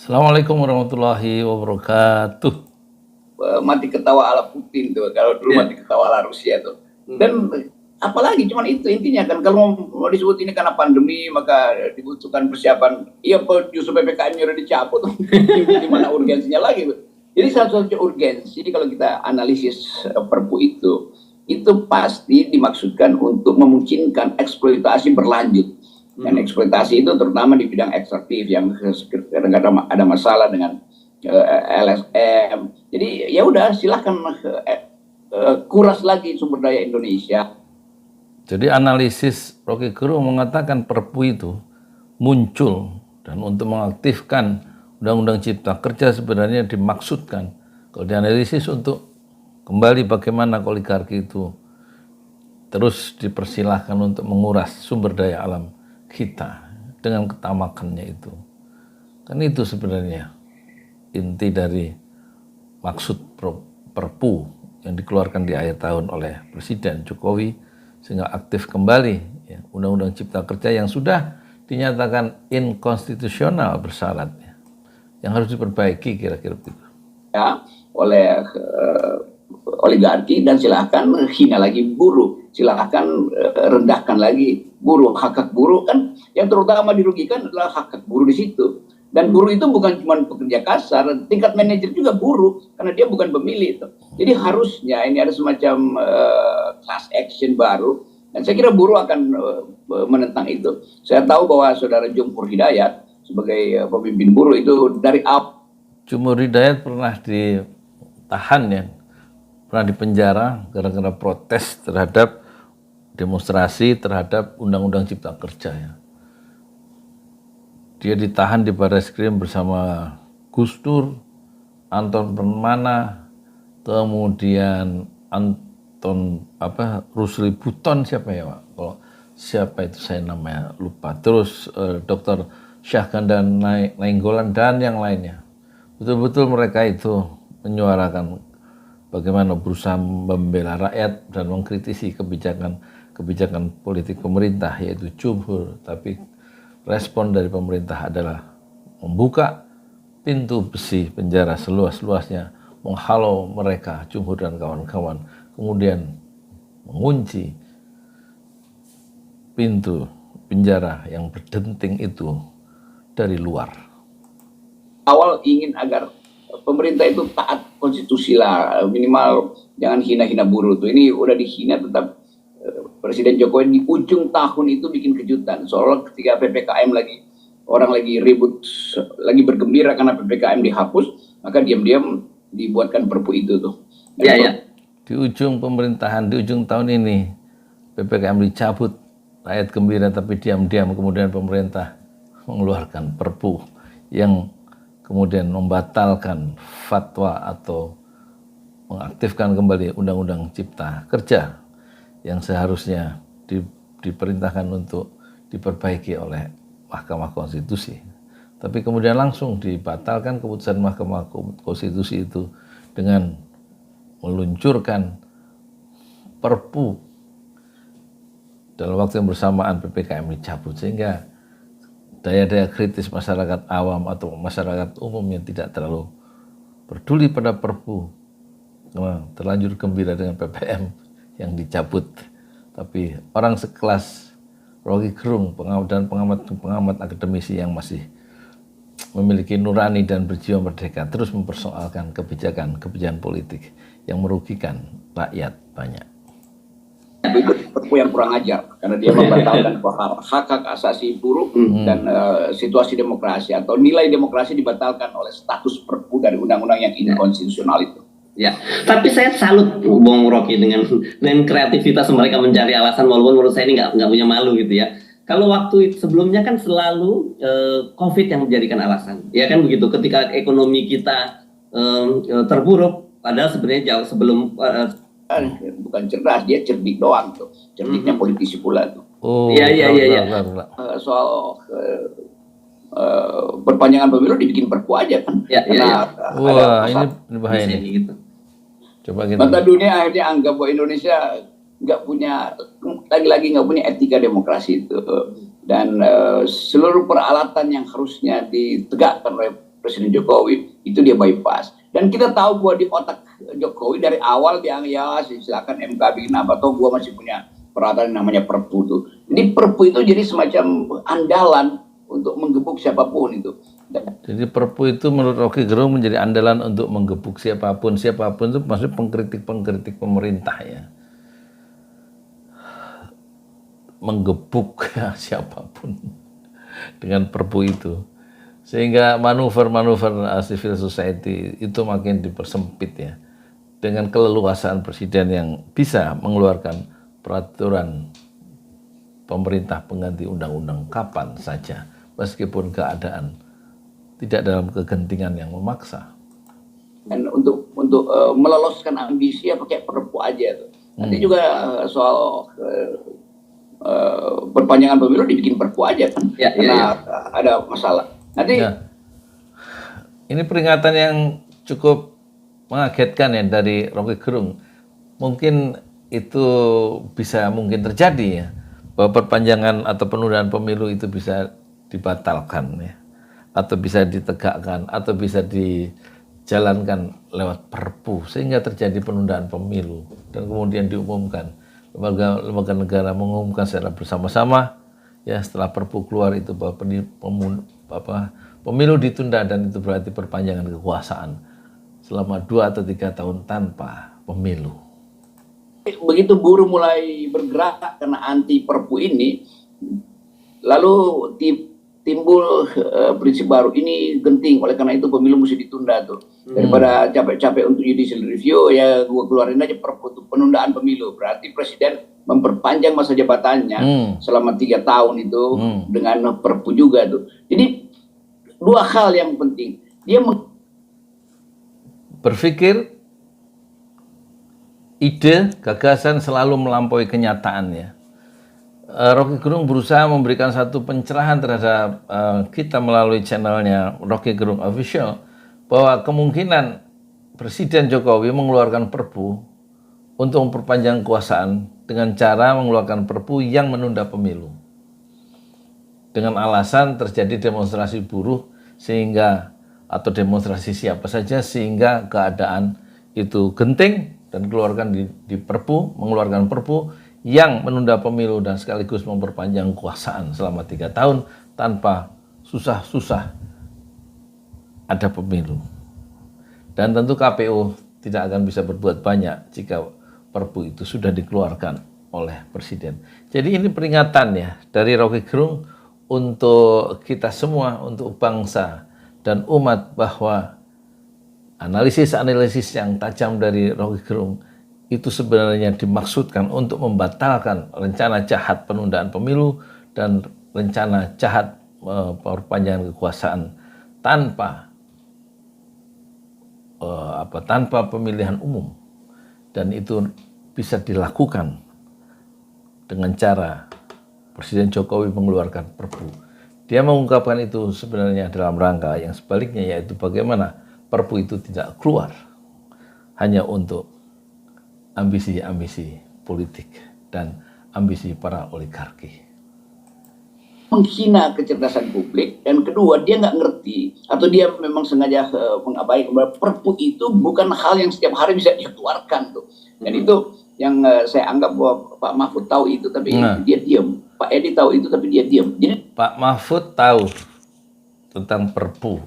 Assalamualaikum warahmatullahi wabarakatuh. Mati ketawa ala Putin tuh, kalau dulu mati ketawa ala Rusia tuh. Dan apalagi cuman itu intinya kan, kalau mau disebut ini karena pandemi maka dibutuhkan persiapan. Iya, justru PPKM-nya udah dicabut, di mana urgensinya lagi. Jadi satu-satunya urgensi kalau kita analisis Perpu itu pasti dimaksudkan untuk memungkinkan eksploitasi berlanjut. Dan eksploitasi itu terutama di bidang ekstraktif yang kadang-kadang ada masalah dengan LSM. Jadi ya udah silahkan kuras lagi sumber daya Indonesia. Jadi analisis Rocky Gerung mengatakan Perpu itu muncul dan untuk mengaktifkan Undang-Undang Cipta Kerja sebenarnya dimaksudkan kalau dianalisis untuk kembali bagaimana oligarki itu terus dipersilahkan untuk menguras sumber daya alam kita dengan ketamakannya itu. Kan itu sebenarnya inti dari maksud Perpu yang dikeluarkan di akhir tahun oleh Presiden Jokowi sehingga aktif kembali ya, Undang-Undang Cipta Kerja yang sudah dinyatakan inkonstitusional bersyaratnya yang harus diperbaiki kira-kira begitu. Ya, oleh oligarki dan silahkan hina lagi buruh, silahkan rendahkan lagi buruh, hak buruh kan yang terutama dirugikan adalah hak buruh di situ. Dan buruh itu bukan cuma pekerja kasar, tingkat manajer juga buruh karena dia bukan pemilih itu. Jadi harusnya ini ada semacam class action baru dan saya kira buruh akan menentang itu. Saya tahu bahwa saudara Jumhur Hidayat sebagai pemimpin buruh itu dari Jumhur Hidayat pernah ditahan ya, pernah dipenjara gara-gara protes terhadap demonstrasi terhadap Undang-Undang Cipta Kerja ya. Dia ditahan di Barreskrim bersama Gus Dur, Anton Permana, kemudian Rusli Buton siapa ya Pak? Kalau siapa itu saya namanya lupa. Terus Dr. Syahganda Nainggolan dan yang lainnya. Betul-betul mereka itu menyuarakan bagaimana berusaha membela rakyat dan mengkritisi kebijakan politik pemerintah yaitu Jumhur, tapi respon dari pemerintah adalah membuka pintu besi penjara seluas-luasnya, menghalau mereka, Jumhur dan kawan-kawan, kemudian mengunci pintu penjara yang berdenting itu dari luar. Awal ingin agar pemerintah itu taat konstitusi lah, minimal jangan hina-hina buruh tuh. Ini udah dihina tetap. Presiden Jokowi di ujung tahun itu bikin kejutan. Soalnya ketika PPKM orang lagi ribut, lagi bergembira karena PPKM dihapus, maka diam-diam dibuatkan Perpu itu tuh. Ya. Di ujung pemerintahan, di ujung tahun ini PPKM dicabut, rakyat gembira tapi diam-diam kemudian pemerintah mengeluarkan Perpu yang kemudian membatalkan fatwa atau mengaktifkan kembali Undang-Undang Cipta Kerja yang seharusnya diperintahkan untuk diperbaiki oleh Mahkamah Konstitusi. Tapi kemudian langsung dibatalkan keputusan Mahkamah Konstitusi itu dengan meluncurkan Perpu dalam waktu yang bersamaan PPKM dicabut, sehingga daya-daya kritis masyarakat awam atau masyarakat umum yang tidak terlalu peduli pada Perpu karena terlanjur gembira dengan PPM yang dicabut. Tapi orang sekelas Rocky Gerung dan pengamat akademisi yang masih memiliki nurani dan berjiwa merdeka terus mempersoalkan kebijakan politik yang merugikan rakyat banyak. Itu Perpu yang kurang ajar karena dia membatalkan hak asasi buruh dan situasi demokrasi atau nilai demokrasi dibatalkan oleh status Perpu dari undang-undang yang inkonstitusional itu. Ya, tapi saya salut Bung Rocky dengan kreativitas mereka mencari alasan, walaupun menurut saya ini nggak punya malu gitu ya. Kalau waktu sebelumnya kan selalu COVID yang menjadikan alasan, ya kan begitu. Ketika ekonomi kita terpuruk, padahal sebenarnya jauh sebelum bukan cerdas, dia cerdik doang tuh, cerdiknya politisi pula tuh. Oh, iya. Soal perpanjangan pemilu dibikin Perpu aja kan. Wah, ini bahaya nih. Gitu. Coba kita. Mata dunia akhirnya anggap bahwa Indonesia lagi-lagi nggak punya etika demokrasi itu, dan seluruh peralatan yang harusnya ditegakkan oleh Presiden Jokowi, itu dia bypass. Dan kita tahu bahwa di otak Jokowi dari awal dia ya silakan MK bikin apa, toh gua masih punya peralatan yang namanya Perpu tuh. Jadi Perpu itu jadi semacam andalan untuk menggebuk siapapun itu. Jadi Perpu itu menurut Rocky Gerung menjadi andalan untuk menggebuk siapapun itu maksudnya pengkritik pemerintah ya. Menggebuk ya, siapapun dengan Perpu itu. Sehingga manuver-manuver civil society itu makin dipersempit ya. Dengan keleluasaan presiden yang bisa mengeluarkan peraturan pemerintah pengganti undang-undang kapan saja, meskipun keadaan tidak dalam kegentingan yang memaksa. Dan untuk meloloskan ambisi ya pakai Perpu aja tuh. Nanti juga soal perpanjangan pemilu dibikin Perpu aja kan, karena ada masalah. Nanti ini peringatan yang cukup mengagetkan ya dari Rocky Gerung. Mungkin itu bisa terjadi ya, bahwa perpanjangan atau penundaan pemilu itu bisa dibatalkan ya, atau bisa ditegakkan, atau bisa dijalankan lewat Perpu sehingga terjadi penundaan pemilu dan kemudian diumumkan. Lembaga negara mengumumkan secara bersama-sama ya setelah Perpu keluar itu bahwa pemilu ditunda, dan itu berarti perpanjangan kekuasaan selama 2 atau 3 tahun tanpa pemilu. Begitu buruh mulai bergerak karena anti Perpu ini, lalu timbul prinsip baru, ini genting, oleh karena itu pemilu mesti ditunda tuh. Daripada capek-capek untuk judicial review, ya gua keluarin aja Perpu tuh, penundaan pemilu. Berarti presiden memperpanjang masa jabatannya selama 3 tahun itu dengan Perpu juga tuh. Jadi 2 hal yang penting. Dia berpikir ide, gagasan selalu melampaui kenyataan ya. Rocky Gerung berusaha memberikan satu pencerahan terhadap kita melalui channelnya Rocky Gerung Official, bahwa kemungkinan Presiden Jokowi mengeluarkan Perpu untuk memperpanjang kekuasaan dengan cara mengeluarkan Perpu yang menunda pemilu. Dengan alasan terjadi demonstrasi buruh sehingga, atau demonstrasi siapa saja, sehingga keadaan itu genting, dan mengeluarkan Perpu yang menunda pemilu dan sekaligus memperpanjang kekuasaan selama 3 tahun tanpa susah-susah ada pemilu. Dan tentu KPU tidak akan bisa berbuat banyak jika Perpu itu sudah dikeluarkan oleh Presiden. Jadi ini peringatan ya dari Rocky Gerung untuk kita semua, untuk bangsa dan umat, bahwa analisis yang tajam dari Rocky Gerung itu sebenarnya dimaksudkan untuk membatalkan rencana jahat penundaan pemilu dan rencana jahat perpanjangan kekuasaan tanpa pemilihan umum, dan itu bisa dilakukan dengan cara Presiden Jokowi mengeluarkan Perpu. Dia mengungkapkan itu sebenarnya dalam rangka yang sebaliknya, yaitu bagaimana Perpu itu tidak keluar hanya untuk ambisi-ambisi politik dan ambisi para oligarki. Menghina kecerdasan publik, dan kedua dia nggak ngerti atau dia memang sengaja mengabaikan bahwa Perpu itu bukan hal yang setiap hari bisa dikeluarkan tuh. Dan itu yang saya anggap bahwa Pak Mahfud tahu itu, tapi dia diam. Pak Edi tahu itu, tapi dia diam. Jadi Pak Mahfud tahu tentang Perpu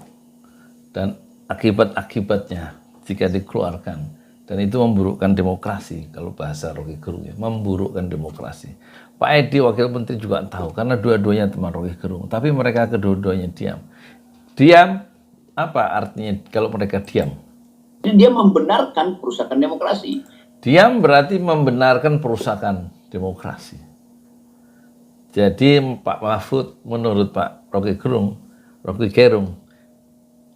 dan akibat-akibatnya jika dikeluarkan. Dan itu memburukkan demokrasi, kalau bahasa Rocky Gerung ya, memburukkan demokrasi. Pak Edi Wakil Menteri juga tahu, karena dua-duanya teman Rocky Gerung, tapi mereka kedua-duanya diam. Diam, apa artinya kalau mereka diam? dia membenarkan perusakan demokrasi. Diam berarti membenarkan perusakan demokrasi. Jadi Pak Mahfud menurut Pak Rocky Gerung,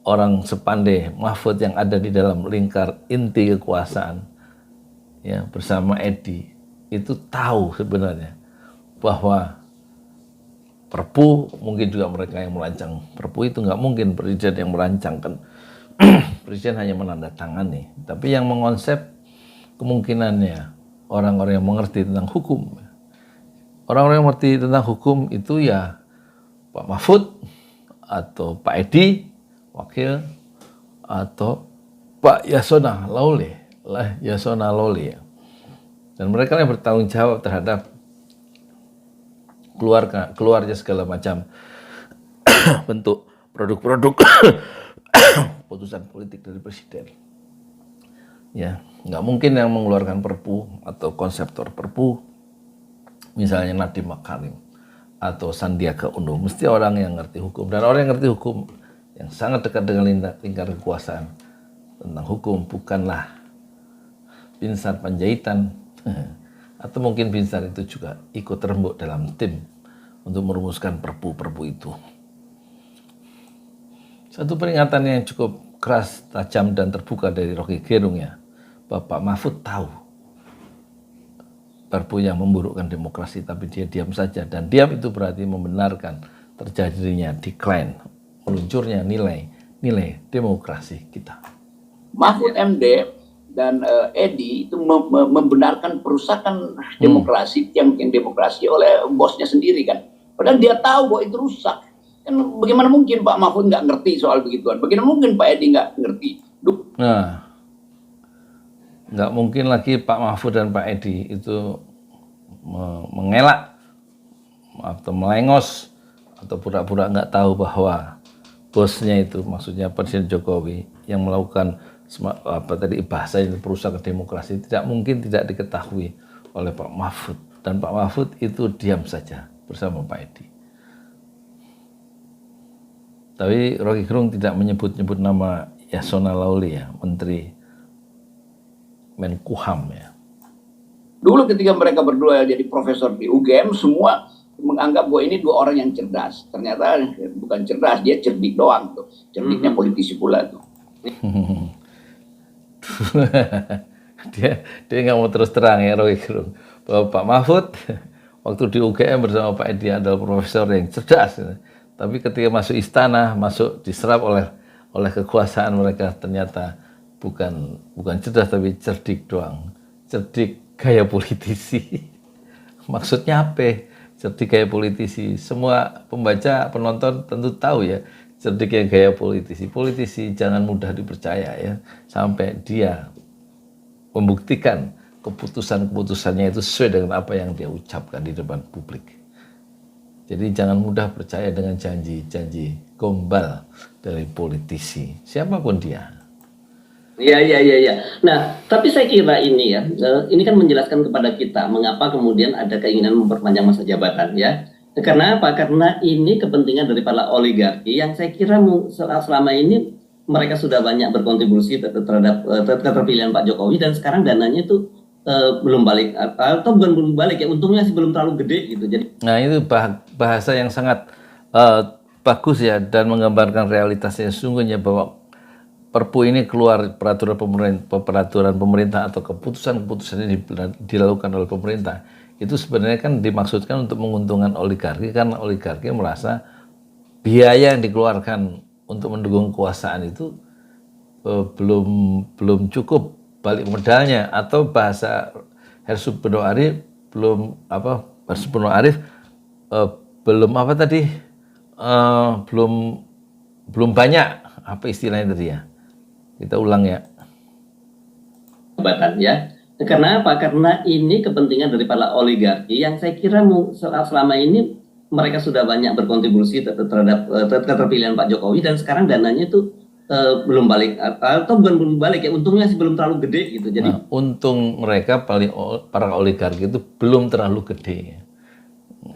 orang sepandai Mahfud yang ada di dalam lingkar inti kekuasaan ya bersama Edi, itu tahu sebenarnya bahwa Perpu, mungkin juga mereka yang merancang Perpu itu, nggak mungkin Presiden yang merancangkan. Presiden hanya menandatangani, tapi yang mengonsep kemungkinannya orang-orang yang mengerti tentang hukum. Orang-orang yang mengerti tentang hukum itu ya Pak Mahfud atau Pak Edi, Wakil atau Pak Yasona Lawli ya. Dan mereka yang bertanggung jawab terhadap keluarnya segala macam bentuk produk-produk putusan politik dari presiden. Ya, nggak mungkin yang mengeluarkan perpu atau konseptor perpu, misalnya Nadiem Makarim atau Sandiaga Uno, mesti orang yang ngerti hukum. Dan orang yang ngerti hukum, yang sangat dekat dengan lingkar kekuasaan tentang hukum, bukanlah Binsar Panjaitan, atau mungkin Binsar itu juga ikut terembuk dalam tim untuk merumuskan perpu-perpu itu. Satu peringatan yang cukup keras, tajam, dan terbuka dari Rocky Gerung ya, Bapak Mahfud tahu perpu yang memburukkan demokrasi, tapi dia diam saja. Dan diam itu berarti membenarkan terjadinya decline, meluncurnya nilai demokrasi kita. Mahfud MD dan Edi itu membenarkan perusakan demokrasi, yang demokrasi oleh bosnya sendiri kan. Padahal dia tahu bahwa itu rusak. Kan bagaimana mungkin Pak Mahfud nggak ngerti soal begituan? Bagaimana mungkin Pak Edi nggak ngerti? Nah, nggak mungkin lagi Pak Mahfud dan Pak Edi itu mengelak atau melengos atau pura-pura nggak tahu bahwa bosnya itu, maksudnya Presiden Jokowi, yang melakukan bahasa ini perusakan demokrasi, tidak mungkin tidak diketahui oleh Pak Mahfud. Dan Pak Mahfud itu diam saja bersama Pak Edi. Tapi Rocky Gerung tidak menyebut-nyebut nama Yasona Lawli ya, Menteri Menkumham ya. Dulu ketika mereka berdua jadi profesor di UGM, semua menganggap bahwa ini dua orang yang cerdas. Ternyata bukan cerdas, dia cerdik doang tuh. Cerdiknya politisi pula tuh. dia nggak mau terus terang ya Rocky Gerung bahwa Pak Mahfud waktu di UGM bersama Pak Edi adalah profesor yang cerdas, tapi ketika masuk istana, masuk diserap oleh kekuasaan, mereka ternyata bukan cerdas tapi cerdik doang, cerdik gaya politisi. Maksudnya apa? Cerdik gaya politisi. Semua pembaca, penonton tentu tahu ya, cerdiknya gaya politisi. Politisi jangan mudah dipercaya ya, sampai dia membuktikan keputusan-keputusannya itu sesuai dengan apa yang dia ucapkan di depan publik. Jadi jangan mudah percaya dengan janji-janji gombal dari politisi, siapapun dia. Iya. Nah, tapi saya kira ini ya, ini kan menjelaskan kepada kita mengapa kemudian ada keinginan memperpanjang masa jabatan ya. Karena apa? Karena ini kepentingan dari para oligarki yang saya kira selama ini mereka sudah banyak berkontribusi terhadap keterpilihan Pak Jokowi, dan sekarang dananya itu belum balik, atau belum balik ya, untungnya sih belum terlalu gede gitu. Jadi, nah itu bahasa yang sangat bagus ya, dan menggambarkan realitasnya sesungguhnya, bahwa Perpu ini keluar peraturan pemerintah atau keputusan-keputusan ini dilakukan oleh pemerintah, itu sebenarnya kan dimaksudkan untuk menguntungkan oligarki, karena oligarki merasa biaya yang dikeluarkan untuk mendukung kekuasaan itu belum cukup balik modalnya, atau bahasa Hersub Beno Arif belum banyak, apa istilahnya tadi ya, kita ulang ya. jabatan ya. Karena apa? Karena ini kepentingan dari para oligarki yang saya kira selama ini mereka sudah banyak berkontribusi terhadap keterpilihan Pak Jokowi, dan sekarang dananya itu belum balik, atau belum balik ya, untungnya sih belum terlalu gede gitu. Jadi untung mereka para oligarki itu belum terlalu gede.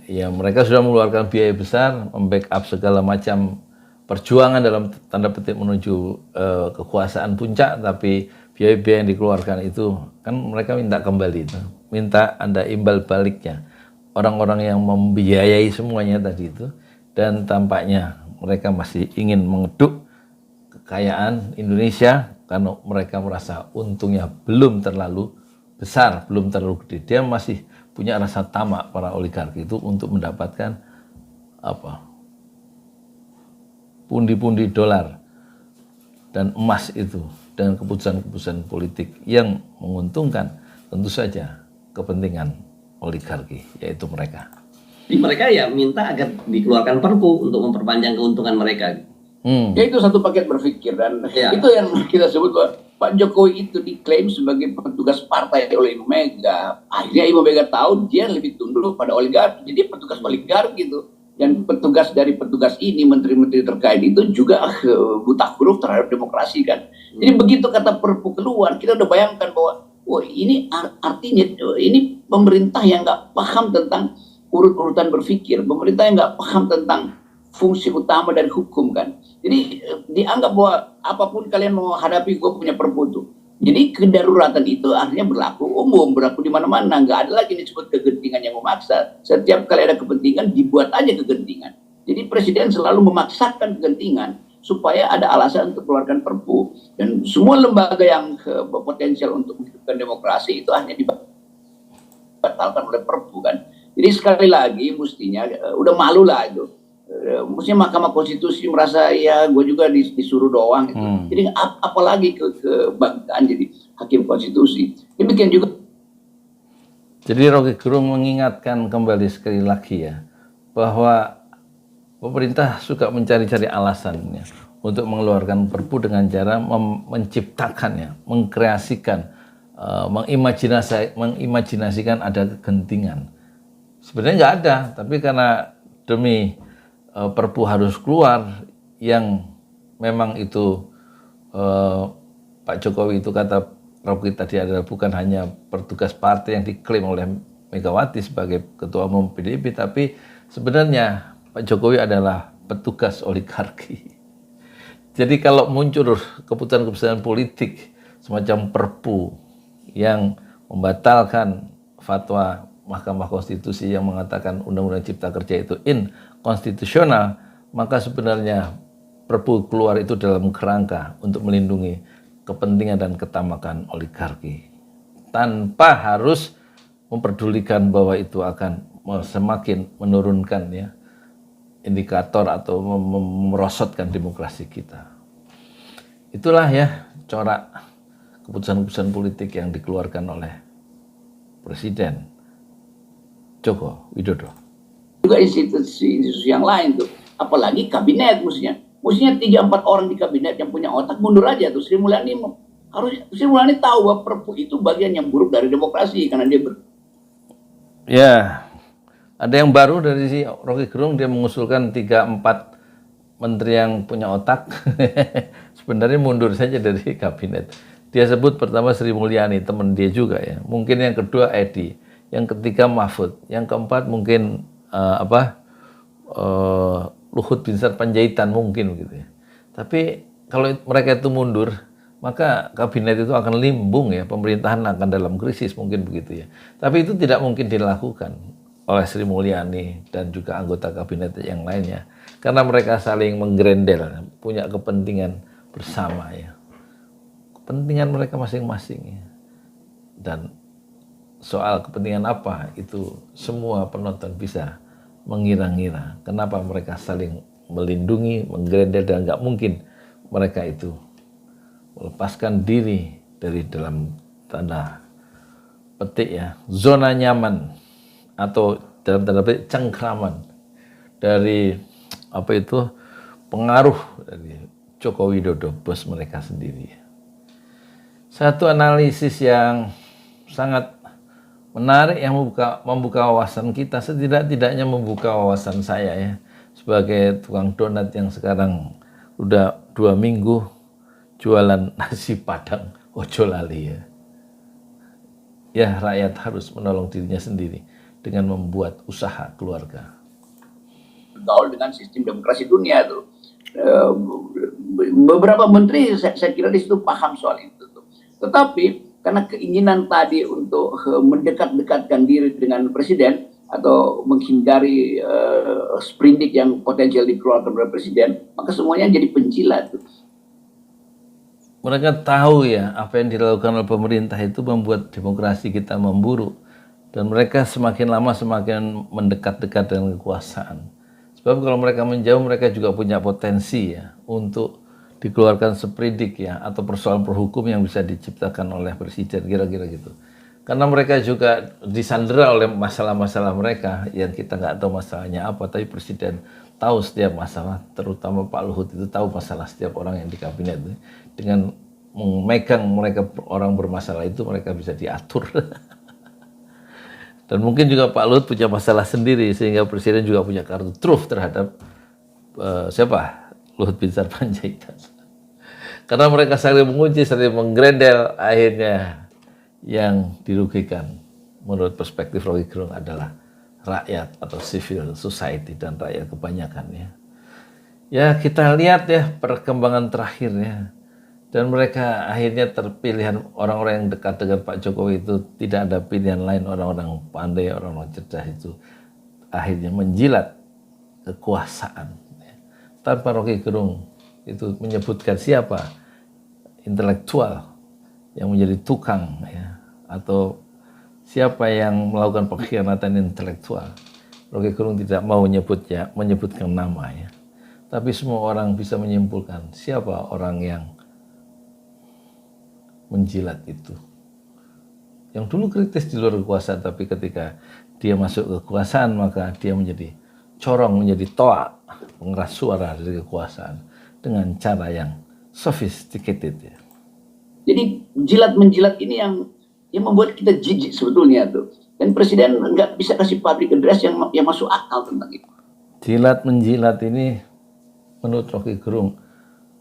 Ya, mereka sudah mengeluarkan biaya besar, membackup segala macam perjuangan dalam tanda petik menuju kekuasaan puncak, tapi biaya-biaya yang dikeluarkan itu kan mereka minta kembali itu, minta Anda imbal baliknya. Orang-orang yang membiayai semuanya tadi itu, dan tampaknya mereka masih ingin mengeduk kekayaan Indonesia karena mereka merasa untungnya belum terlalu besar, belum terlalu gede. Dia masih punya rasa tamak para oligarki itu untuk mendapatkan pundi-pundi dolar dan emas itu dengan keputusan-keputusan politik yang menguntungkan tentu saja kepentingan oligarki, yaitu mereka. mereka ya minta agar dikeluarkan perpu untuk memperpanjang keuntungan mereka. Ya itu satu paket berpikir, dan itu yang kita sebut bahwa Pak Jokowi itu diklaim sebagai petugas partai oleh Ibu Mega. Akhirnya Ibu Mega tahu dia lebih tunduk pada oligarki, jadi petugas oligarki itu. Dan petugas dari petugas ini, menteri-menteri terkait itu juga buta huruf terhadap demokrasi kan. Jadi begitu kata Perpu keluar, kita udah bayangkan bahwa ini artinya ini pemerintah yang nggak paham tentang urut-urutan berpikir, pemerintah yang nggak paham tentang fungsi utama dari hukum kan. Jadi dianggap bahwa apapun kalian mau hadapi, gue punya Perpu itu. Jadi kedaruratan itu akhirnya berlaku umum, berlaku di mana-mana. Nggak ada lagi disebut kegentingan yang memaksa. Setiap kali ada kepentingan, dibuat aja kegentingan. Jadi presiden selalu memaksakan kegentingan supaya ada alasan untuk keluarkan Perpu. Dan semua lembaga yang berpotensial untuk menghidupkan demokrasi itu hanya dibatalkan oleh Perpu kan. Jadi sekali lagi mestinya udah malu lah itu. Mestinya Mahkamah Konstitusi merasa ya gue juga disuruh doang gitu. Jadi apalagi kebanggaan jadi hakim konstitusi. Demikian juga. Jadi Rocky Gerung mengingatkan kembali sekali lagi ya bahwa pemerintah suka mencari-cari alasannya untuk mengeluarkan Perpu dengan cara menciptakannya, mengkreasikan, mengimajinasikan ada kegentingan. Sebenarnya nggak ada, tapi karena demi Perpu harus keluar yang memang itu Pak Jokowi itu kata Rocky tadi adalah bukan hanya petugas partai yang diklaim oleh Megawati sebagai ketua umum PDIP, tapi sebenarnya Pak Jokowi adalah petugas oligarki. Jadi kalau muncul keputusan-keputusan politik semacam Perpu yang membatalkan fatwa Mahkamah Konstitusi yang mengatakan Undang-Undang Cipta Kerja itu inkonstitusional, maka sebenarnya Perpu keluar itu dalam kerangka untuk melindungi kepentingan dan ketamakan oligarki tanpa harus memperdulikan bahwa itu akan semakin menurunkan ya indikator atau merosotkan demokrasi kita. Itulah ya corak keputusan-keputusan politik yang dikeluarkan oleh Presiden Joko Widodo. Juga institusi yang lain tuh, apalagi kabinet mestinya 3-4 orang di kabinet yang punya otak mundur aja tuh. Sri Mulyani tahu bahwa Perpu itu bagian yang buruk dari demokrasi karena dia ya, ada yang baru dari si Rocky Gerung, dia mengusulkan 3-4 menteri yang punya otak sebenarnya mundur saja dari kabinet. Dia sebut pertama Sri Mulyani, teman dia juga ya. Mungkin yang kedua Edi, yang ketiga Mahfud, yang keempat mungkin Luhut Binsar Panjaitan mungkin gitu ya. Tapi kalau mereka itu mundur, maka kabinet itu akan limbung ya, pemerintahan akan dalam krisis mungkin begitu ya. Tapi itu tidak mungkin dilakukan oleh Sri Mulyani dan juga anggota kabinet yang lainnya, karena mereka saling menggerendel, punya kepentingan bersama ya, kepentingan mereka masing-masing ya. Dan soal kepentingan apa itu semua penonton bisa mengira-ngira kenapa mereka saling melindungi, menggerendel, dan nggak mungkin mereka itu melepaskan diri dari dalam tanda petik ya zona nyaman atau dalam tanda petik cengkraman dari pengaruh dari Joko Widodo, bos mereka sendiri. Satu analisis yang sangat menarik yang membuka wawasan kita, setidak-tidaknya membuka wawasan saya ya sebagai tukang donat yang sekarang udah 2 minggu jualan nasi padang ojo lali ya. Ya, rakyat harus menolong dirinya sendiri dengan membuat usaha keluarga. Gaul dengan sistem demokrasi dunia tuh. Beberapa menteri saya kira di situ paham soal itu tuh. Tetapi karena keinginan tadi untuk mendekat-dekatkan diri dengan presiden atau menghindari sprindik yang potensial dikeluarkan oleh presiden, maka semuanya jadi penjilat. Mereka tahu ya apa yang dilakukan oleh pemerintah itu membuat demokrasi kita memburuk, dan mereka semakin lama semakin mendekat-dekat dengan kekuasaan. Sebab kalau mereka menjauh, mereka juga punya potensi ya untuk dikeluarkan sprindik ya atau persoalan perhukum yang bisa diciptakan oleh presiden, kira-kira gitu. Karena mereka juga disandera oleh masalah-masalah mereka yang kita nggak tahu masalahnya apa, tapi presiden tahu setiap masalah, terutama Pak Luhut itu tahu masalah setiap orang yang di kabinet. Dengan memegang mereka orang bermasalah itu, mereka bisa diatur. Dan mungkin juga Pak Luhut punya masalah sendiri, sehingga Presiden juga punya kartu truf terhadap siapa? Luhut Binsar Panjaitan. Karena mereka saling menguji, saling menggrendel, akhirnya yang dirugikan menurut perspektif Rocky Gerung adalah rakyat atau civil society dan rakyat kebanyakan ya. Ya kita lihat ya perkembangan terakhirnya. Dan mereka akhirnya terpilihan orang-orang yang dekat dengan Pak Jokowi itu tidak ada pilihan lain, orang-orang pandai, orang-orang cerdas itu akhirnya menjilat kekuasaan. Tanpa Rocky Gerung itu menyebutkan siapa intelektual yang menjadi tukang ya, atau siapa yang melakukan pengkhianatan intelektual. Rocky Gerung tidak mau menyebutkan nama ya. Tapi semua orang bisa menyimpulkan siapa orang yang menjilat itu. Yang dulu kritis di luar kekuasaan, tapi ketika dia masuk ke kekuasaan maka dia menjadi corong, menjadi toa, pengeras suara dari kekuasaan dengan cara yang sophisticated ya. Jadi jilat-menjilat ini yang membuat kita jijik sebetulnya tuh. Dan Presiden nggak bisa kasih public address yang masuk akal tentang itu. Jilat-menjilat ini menurut Rocky Gerung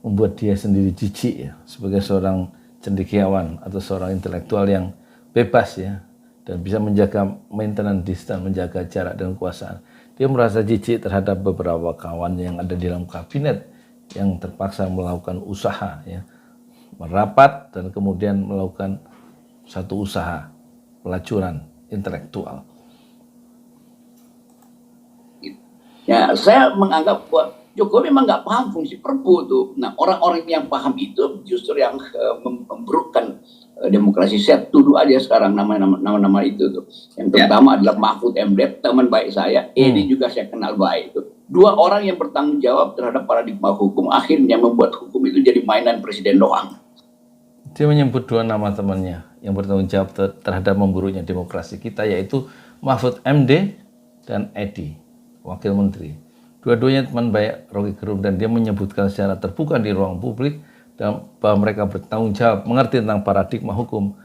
membuat dia sendiri jijik ya, sebagai seorang cendekiawan atau seorang intelektual yang bebas ya, dan bisa menjaga maintenance distance, menjaga jarak dan kekuasaan. Dia merasa jijik terhadap beberapa kawan yang ada di dalam kabinet yang terpaksa melakukan usaha ya, merapat dan kemudian melakukan satu usaha pelacuran intelektual. Ya, saya menganggap bahwa Jokowi memang nggak paham fungsi Perpu tuh. Nah, orang-orang yang paham itu justru yang memburukkan demokrasi. Saya tuduh aja sekarang nama-nama itu tuh. Yang pertama adalah Mahfud MD, teman baik saya. Edi juga saya kenal baik tuh. Dua orang yang bertanggung jawab terhadap paradigma hukum, akhirnya membuat hukum itu jadi mainan Presiden doang. Dia menyebut dua nama temannya yang bertanggung jawab terhadap memburuknya demokrasi kita, yaitu Mahfud MD dan Edi, Wakil Menteri. Dua-duanya teman baik Rocky Gerung, dan dia menyebutkan secara terbuka di ruang publik dan bahwa mereka bertanggung jawab, mengerti tentang paradigma hukum.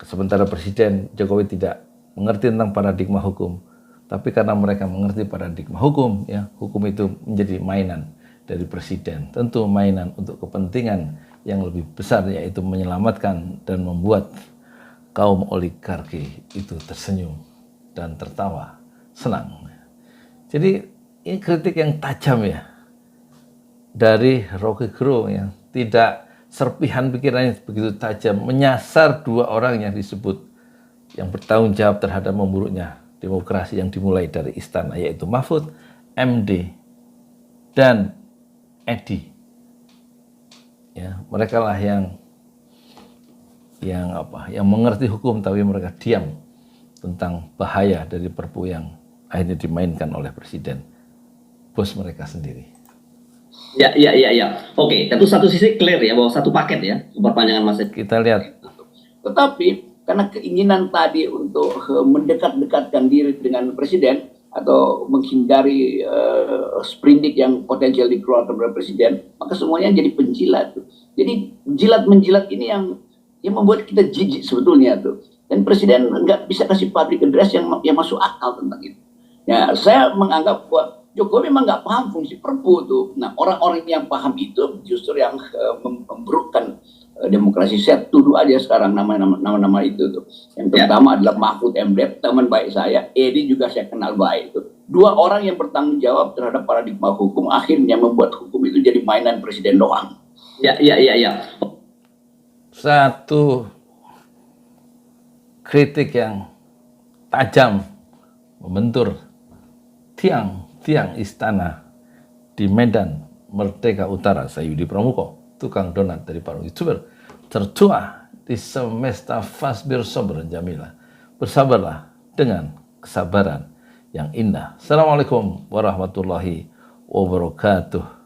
Sementara Presiden Jokowi tidak mengerti tentang paradigma hukum. Tapi karena mereka mengerti paradigma hukum, ya, hukum itu menjadi mainan dari Presiden. Tentu mainan untuk kepentingan yang lebih besar, yaitu menyelamatkan dan membuat kaum oligarki itu tersenyum dan tertawa, senang. Jadi ini kritik yang tajam ya dari Rocky Gerung yang tidak serpihan pikirannya begitu tajam, menyasar dua orang yang disebut yang bertanggung jawab terhadap memburuknya demokrasi yang dimulai dari istana, yaitu Mahfud MD dan Edi. Ya, mereka lah yang mengerti hukum, tapi mereka diam tentang bahaya dari Perpu yang akhirnya dimainkan oleh Presiden, bos mereka sendiri. Ya. Oke, tapi satu sisi clear ya, bahwa satu paket ya, perpanjangan masa. Kita lihat. Tetapi karena keinginan tadi untuk mendekat-dekatkan diri dengan Presiden atau menghindari sprindik yang potensial dikeluarkan oleh Presiden, maka semuanya jadi penjilat. Jadi jilat-menjilat ini yang membuat kita jijik sebetulnya tuh. Dan Presiden nggak bisa kasih public address yang masuk akal tentang itu. Ya, saya menganggap bahwa Jokowi memang nggak paham fungsi Perpu tuh. Nah, orang-orang yang paham itu justru yang memburukkan demokrasi. Saya tuduh aja sekarang nama-nama itu tuh. Yang pertama adalah Mahfud MD, teman baik saya. Edi juga saya kenal baik tuh. Dua orang yang bertanggung jawab terhadap paradigma hukum, akhirnya membuat hukum itu jadi mainan Presiden doang. Ya. Satu kritik yang tajam membentur tiang istana di Medan Merdeka Utara. Saya Yudi Pramuko, tukang donat dari para YouTuber, tertua di semesta fasbir sober jamila. Bersabarlah dengan kesabaran yang indah. Assalamualaikum warahmatullahi wabarakatuh.